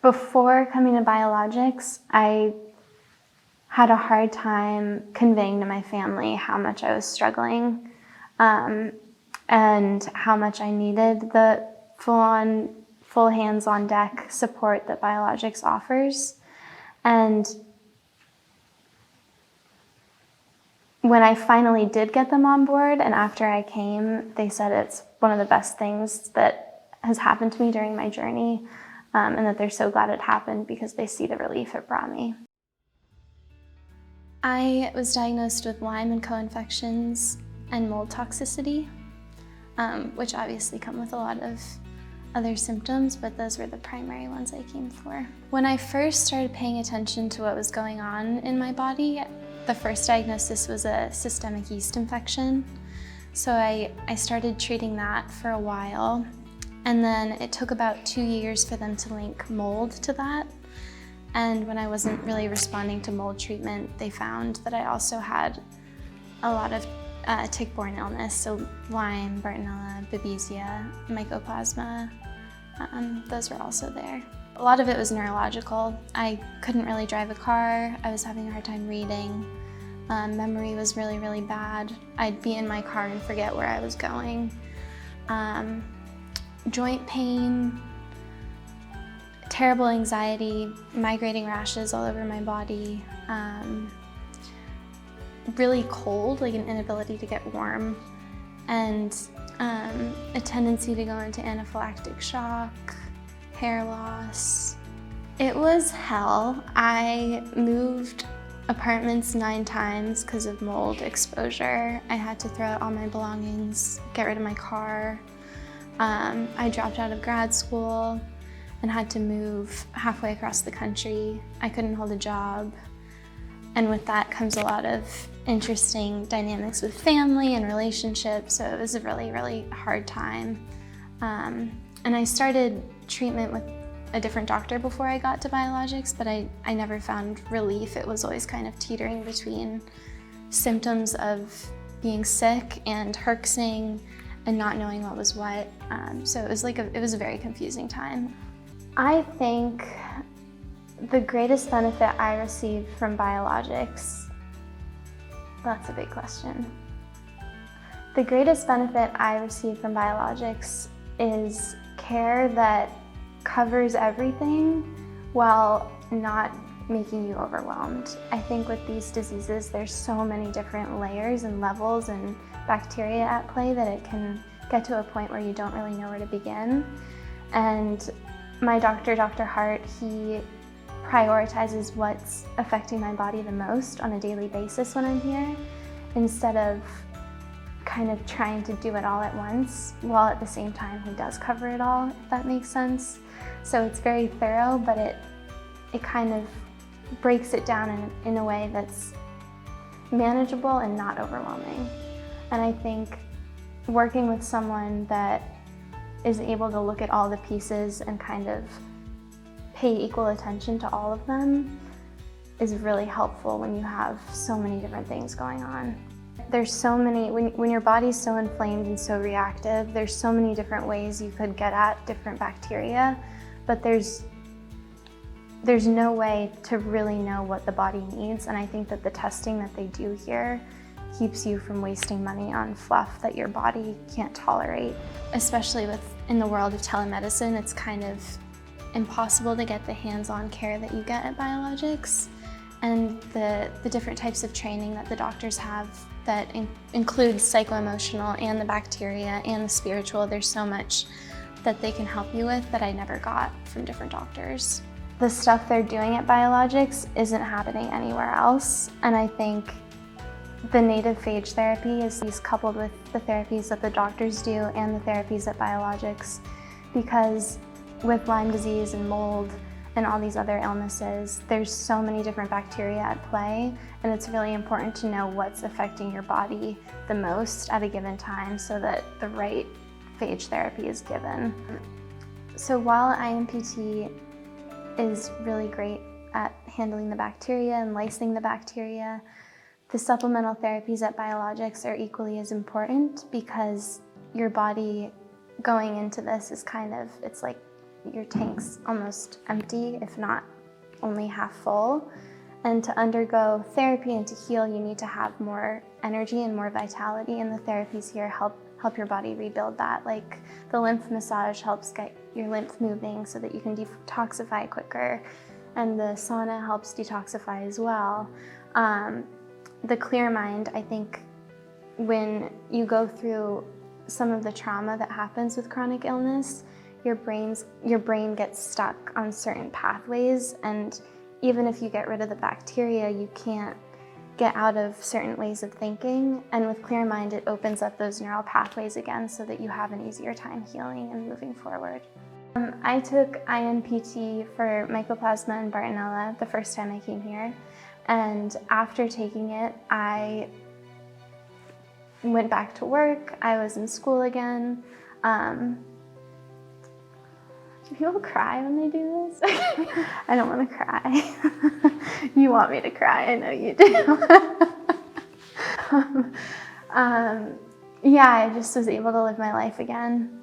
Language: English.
Before coming to Biologix, I had a hard time conveying to my family how much I was struggling and how much I needed the full hands-on deck support that Biologix offers. And when I finally did get them on board, and after I came, they said it's one of the best things that has happened to me during my journey, and that they're so glad it happened because they see the relief it brought me. I was diagnosed with Lyme and co-infections and mold toxicity, which obviously come with a lot of other symptoms, but those were the primary ones I came for. When I first started paying attention to what was going on in my body, the first diagnosis was a systemic yeast infection. So I started treating that for a while, and then it took about 2 years for them to link mold to that. And when I wasn't really responding to mold treatment, they found that I also had a lot of tick-borne illness, so Lyme, Bartonella, Babesia, Mycoplasma, those were also there. A lot of it was neurological. I couldn't really drive a car. I was having a hard time reading. Memory was really, really bad. I'd be in my car and forget where I was going. Joint pain, terrible anxiety, migrating rashes all over my body, really cold, like an inability to get warm, and a tendency to go into anaphylactic shock, hair loss. It was hell. I moved apartments 9 times because of mold exposure. I had to throw out all my belongings, get rid of my car. I dropped out of grad school and had to move halfway across the country. I couldn't hold a job. And with that comes a lot of interesting dynamics with family and relationships, so it was a really, really hard time. And I started treatment with a different doctor before I got to Biologix, but I never found relief. It was always kind of teetering between symptoms of being sick and herxing and not knowing what was what. So it was a very confusing time. I think the greatest benefit I received from Biologix, that's a big question. The greatest benefit I received from Biologix is care that covers everything while not making you overwhelmed. I think with these diseases, there's so many different layers and levels and bacteria at play that it can get to a point where you don't really know where to begin. And my doctor, Dr. Hart, he prioritizes what's affecting my body the most on a daily basis when I'm here, instead of kind of trying to do it all at once, while at the same time he does cover it all, if that makes sense. So it's very thorough, but it kind of breaks it down in a way that's manageable and not overwhelming. And I think working with someone that is able to look at all the pieces and kind of pay equal attention to all of them is really helpful when you have so many different things going on. There's so many, when your body's so inflamed and so reactive, there's so many different ways you could get at different bacteria, but there's no way to really know what the body needs. And I think that the testing that they do here keeps you from wasting money on fluff that your body can't tolerate. Especially in the world of telemedicine, it's kind of impossible to get the hands-on care that you get at Biologix. And the different types of training that the doctors have that includes psycho-emotional and the bacteria and the spiritual, there's so much that they can help you with that I never got from different doctors. The stuff they're doing at Biologix isn't happening anywhere else, and I think the native phage therapy is coupled with the therapies that the doctors do and the therapies at Biologix, because with Lyme disease and mold and all these other illnesses, there's so many different bacteria at play, and it's really important to know what's affecting your body the most at a given time so that the right phage therapy is given. So while INPT is really great at handling the bacteria and lysing the bacteria, the supplemental therapies at Biologix are equally as important, because your body going into this is it's like your tank's almost empty, if not only half full. And to undergo therapy and to heal, you need to have more energy and more vitality, and the therapies here help your body rebuild that. Like the lymph massage helps get your lymph moving so that you can detoxify quicker, and the sauna helps detoxify as well. The clear mind, I think when you go through some of the trauma that happens with chronic illness, your brain gets stuck on certain pathways, and even if you get rid of the bacteria, you can't get out of certain ways of thinking. And with clear mind, it opens up those neural pathways again so that you have an easier time healing and moving forward. I took INPT for Mycoplasma and Bartonella the first time I came here. And after taking it, I went back to work. I was in school again. Do people cry when they do this? I don't want to cry. You want me to cry, I know you do. Yeah, I just was able to live my life again.